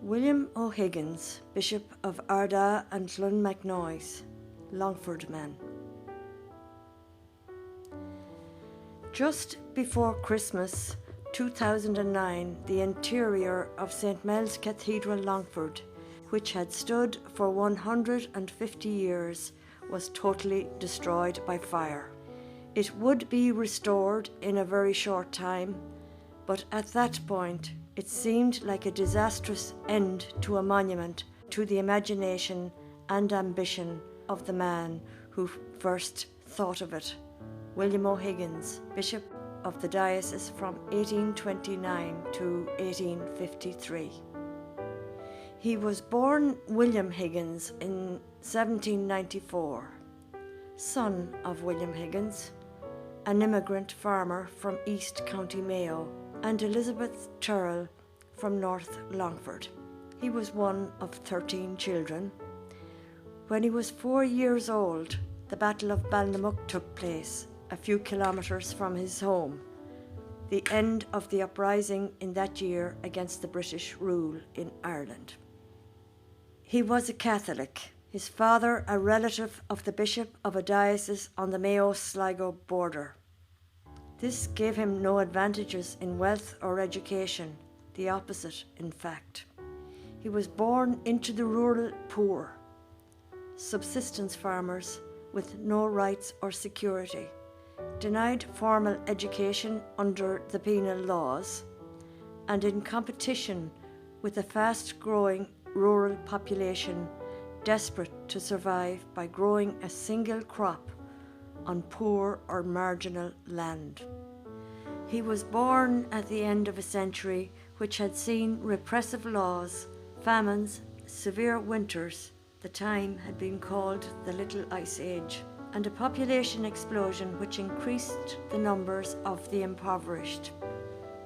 William O'Higgins, Bishop of Ardagh and Clonmacnois, Longford man. Just before Christmas 2009, the interior of St. Mel's Cathedral, Longford, which had stood for 150 years, was totally destroyed by fire. It would be restored in a very short time, but at that point it seemed like a disastrous end to a monument to the imagination and ambition of the man who first thought of it, William O'Higgins, Bishop of the Diocese from 1829 to 1853. He was born William Higgins in 1794, son of William Higgins, an immigrant farmer from East County Mayo, and Elizabeth Turrell from North Longford. He was one of 13 children. When he was 4 years old, the Battle of Ballinamuck took place, a few kilometres from his home, the end of the uprising in that year against the British rule in Ireland. He was a Catholic, his father a relative of the bishop of a diocese on the Mayo-Sligo border. This gave him no advantages in wealth or education, the opposite in fact. He was born into the rural poor, subsistence farmers with no rights or security, denied formal education under the penal laws, and in competition with a fast-growing rural population desperate to survive by growing a single crop on poor or marginal land. He was born at the end of a century which had seen repressive laws, famines, severe winters. The time had been called the Little Ice Age, and a population explosion which increased the numbers of the impoverished.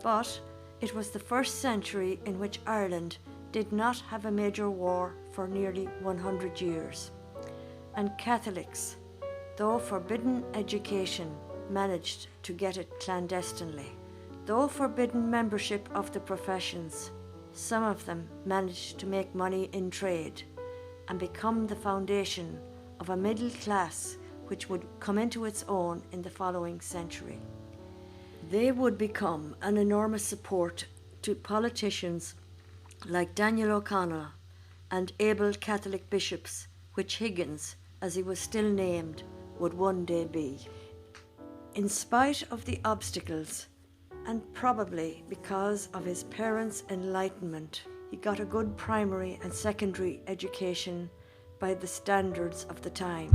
But it was the first century in which Ireland did not have a major war for nearly 100 years, and Catholics, though forbidden education, managed to get it clandestinely. Though forbidden membership of the professions, some of them managed to make money in trade and become the foundation of a middle class which would come into its own in the following century. They would become an enormous support to politicians like Daniel O'Connell and able Catholic bishops, which Higgins, as he was still named, would one day be. In spite of the obstacles, and probably because of his parents' enlightenment, he got a good primary and secondary education by the standards of the time.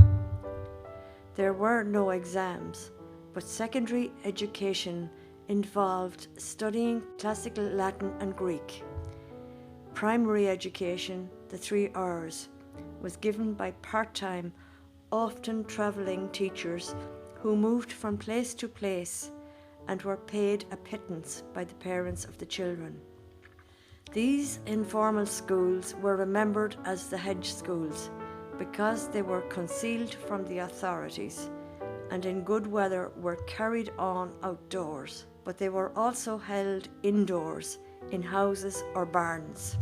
There were no exams, but secondary education involved studying classical Latin and Greek. Primary education, the 3 R's, was given by part-time, often travelling teachers who moved from place to place and were paid a pittance by the parents of the children. These informal schools were remembered as the hedge schools because they were concealed from the authorities and in good weather were carried on outdoors, but they were also held indoors in houses or barns.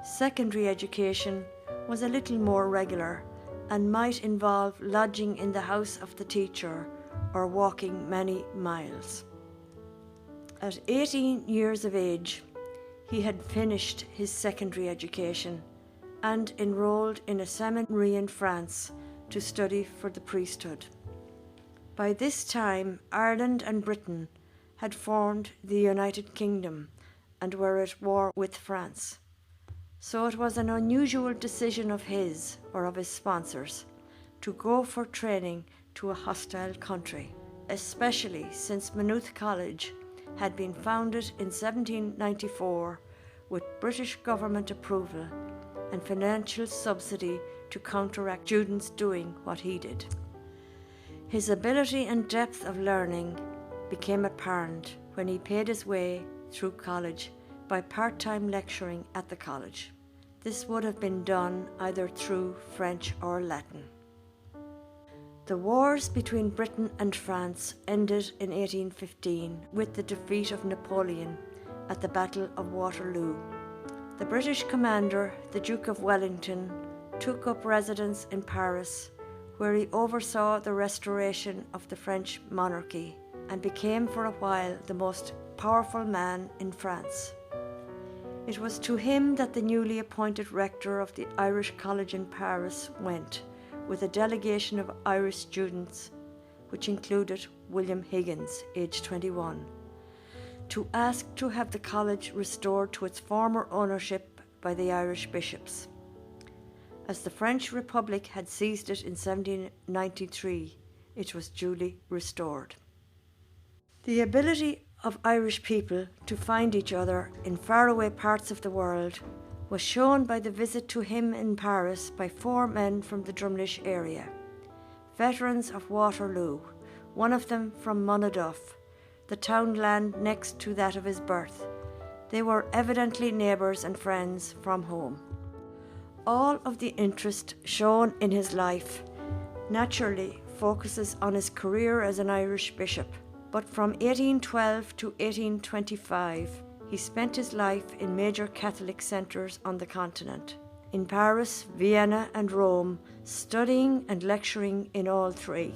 Secondary education was a little more regular and might involve lodging in the house of the teacher or walking many miles. At 18 years of age, he had finished his secondary education and enrolled in a seminary in France to study for the priesthood. By this time, Ireland and Britain had formed the United Kingdom and were at war with France. So it was an unusual decision of his, or of his sponsors, to go for training to a hostile country, especially since Maynooth College had been founded in 1794 with British government approval and financial subsidy to counteract students doing what he did. His ability and depth of learning became apparent when he paid his way through college by part-time lecturing at the college. This would have been done either through French or Latin. The wars between Britain and France ended in 1815 with the defeat of Napoleon at the Battle of Waterloo, The British commander, the Duke of Wellington, took up residence in Paris, where he oversaw the restoration of the French monarchy and became for a while the most powerful man in France. It was to him that the newly appointed rector of the Irish College in Paris went, with a delegation of Irish students, which included William Higgins, aged 21, to ask to have the college restored to its former ownership by the Irish bishops. As the French Republic had seized it in 1793, it was duly restored. The ability of Irish people to find each other in faraway parts of the world was shown by the visit to him in Paris by 4 men from the Drumlish area, veterans of Waterloo, one of them from Monaduff, the townland next to that of his birth. They were evidently neighbours and friends from home. All of the interest shown in his life naturally focuses on his career as an Irish bishop, but from 1812 to 1825 he spent his life in major Catholic centres on the continent, in Paris, Vienna and Rome, studying and lecturing in all 3.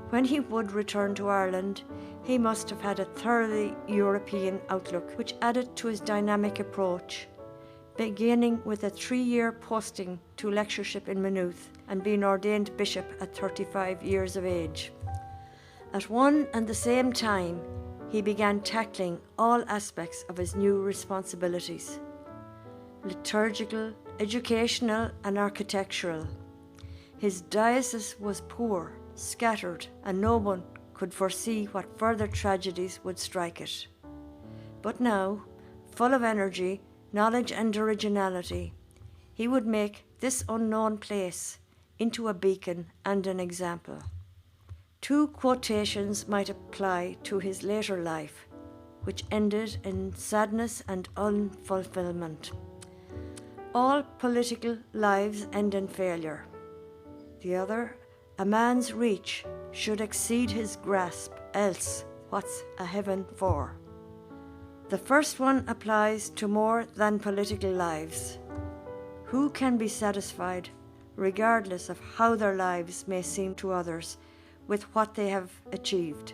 When he would return to Ireland, he must have had a thoroughly European outlook, which added to his dynamic approach, beginning with a 3-year posting to lectureship in Maynooth and being ordained bishop at 35 years of age. At one and the same time, he began tackling all aspects of his new responsibilities: liturgical, educational and architectural. His diocese was poor, scattered, and no one could foresee what further tragedies would strike it. But now, full of energy, knowledge and originality, he would make this unknown place into a beacon and an example. 2 quotations might apply to his later life, which ended in sadness and unfulfillment. All political lives end in failure. The other, a man's reach should exceed his grasp, else what's a heaven for? The first one applies to more than political lives. Who can be satisfied, regardless of how their lives may seem to others, with what they have achieved?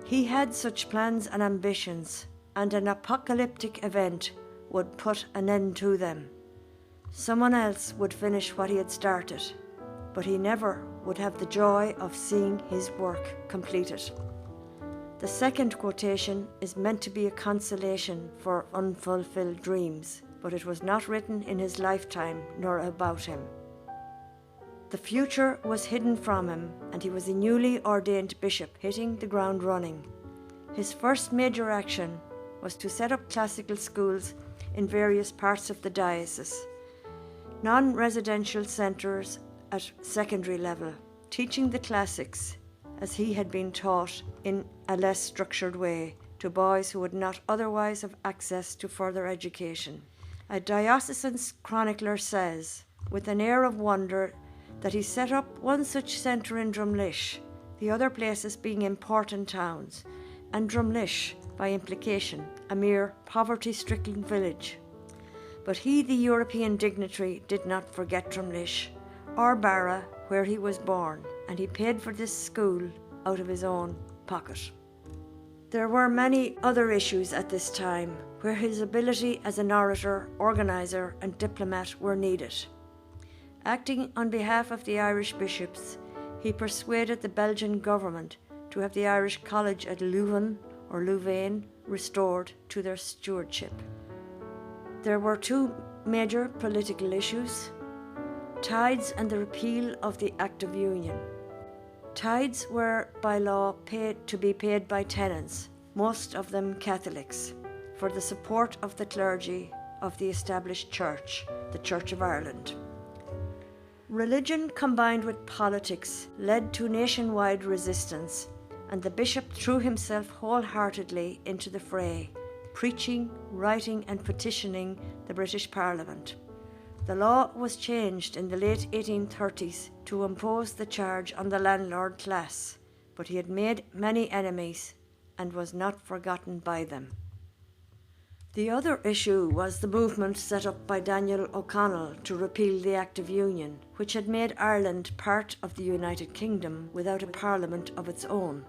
He had such plans and ambitions, and an apocalyptic event would put an end to them. Someone else would finish what he had started, but he never would have the joy of seeing his work completed. The second quotation is meant to be a consolation for unfulfilled dreams, but it was not written in his lifetime nor about him. The future was hidden from him, and he was a newly ordained bishop hitting the ground running. His first major action was to set up classical schools in various parts of the diocese, non-residential centres at secondary level, teaching the classics as he had been taught in a less structured way to boys who would not otherwise have access to further education. A diocesan chronicler says, with an air of wonder, that he set up one such centre in Drumlish, the other places being important towns, and Drumlish, by implication, a mere poverty-stricken village. But he, the European dignitary, did not forget Drumlish, or Barra, where he was born, and he paid for this school out of his own pocket. There were many other issues at this time where his ability as an orator, organiser and diplomat were needed. Acting on behalf of the Irish bishops, he persuaded the Belgian government to have the Irish College at Leuven or Louvain restored to their stewardship. There were 2 major political issues: tithes and the repeal of the Act of Union. Tithes were by law to be paid by tenants, most of them Catholics, for the support of the clergy of the established church, the Church of Ireland. Religion combined with politics led to nationwide resistance, and the bishop threw himself wholeheartedly into the fray, preaching, writing and petitioning the British Parliament. The law was changed in the late 1830s to impose the charge on the landlord class, but he had made many enemies and was not forgotten by them. The other issue was the movement set up by Daniel O'Connell to repeal the Act of Union, which had made Ireland part of the United Kingdom without a parliament of its own.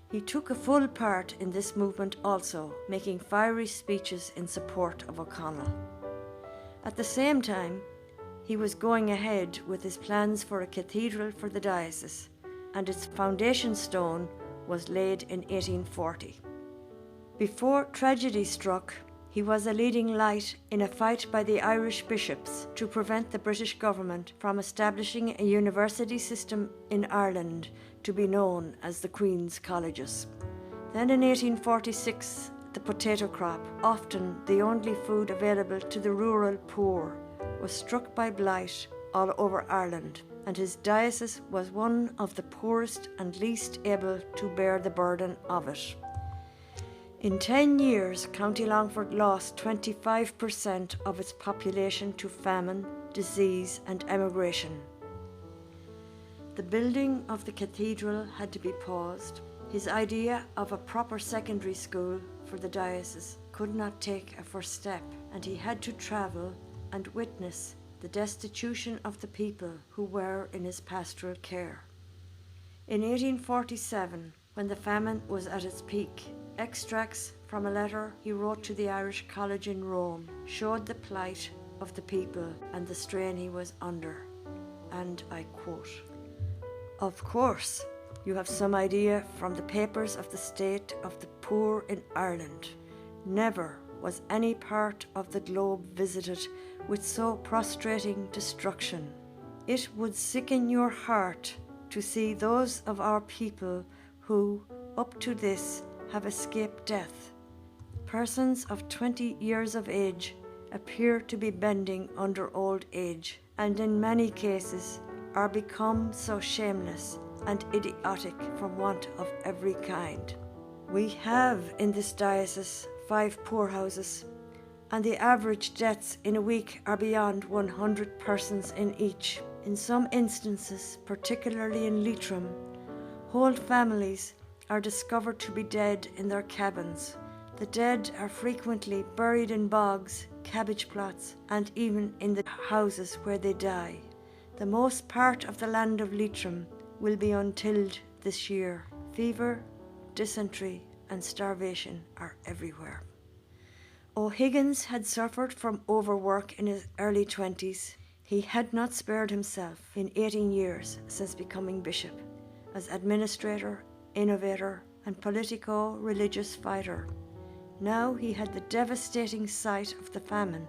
He took a full part in this movement also, making fiery speeches in support of O'Connell. At the same time, he was going ahead with his plans for a cathedral for the diocese, and its foundation stone was laid in 1840. Before tragedy struck, he was a leading light in a fight by the Irish bishops to prevent the British government from establishing a university system in Ireland to be known as the Queen's Colleges. Then in 1846, the potato crop, often the only food available to the rural poor, was struck by blight all over Ireland, and his diocese was one of the poorest and least able to bear the burden of it. In 10 years, County Longford lost 25% of its population to famine, disease and emigration. The building of the cathedral had to be paused. His idea of a proper secondary school for the diocese could not take a first step, and he had to travel and witness the destitution of the people who were in his pastoral care. In 1847, when the famine was at its peak, extracts from a letter he wrote to the Irish College in Rome showed the plight of the people and the strain he was under. And I quote, "Of course, you have some idea from the papers of the state of the poor in Ireland. Never was any part of the globe visited with so prostrating destruction. It would sicken your heart to see those of our people who, up to this, have escaped death. Persons of 20 years of age appear to be bending under old age, and in many cases are become so shameless and idiotic from want of every kind. We have in this diocese 5 poorhouses, and the average deaths in a week are beyond 100 persons in each. In some instances, particularly in Leitrim, whole families are discovered to be dead in their cabins. The dead are frequently buried in bogs, cabbage plots, and even in the houses where they die. The most part of the land of Leitrim will be untilled this year. Fever, dysentery, and starvation are everywhere." O'Higgins had suffered from overwork in his early 20s. He had not spared himself in 18 years since becoming bishop, as administrator, innovator, and politico-religious fighter. Now he had the devastating sight of the famine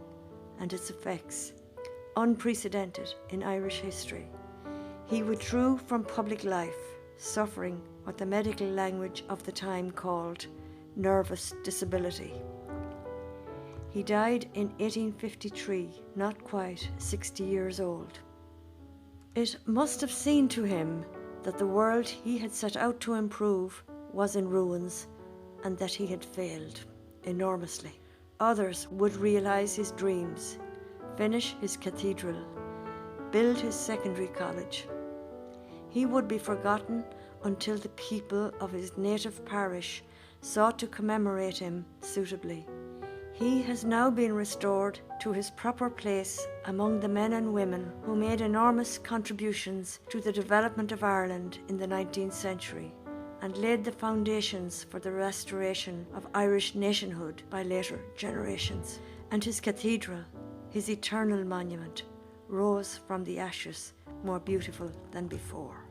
and its effects, unprecedented in Irish history. He withdrew from public life, suffering what the medical language of the time called nervous disability. He died in 1853, not quite 60 years old. It must have seemed to him that the world he had set out to improve was in ruins and that he had failed enormously. Others would realise his dreams, finish his cathedral, build his secondary college. He would be forgotten until the people of his native parish sought to commemorate him suitably. He has now been restored to his proper place among the men and women who made enormous contributions to the development of Ireland in the 19th century and laid the foundations for the restoration of Irish nationhood by later generations. And his cathedral, his eternal monument, rose from the ashes more beautiful than before.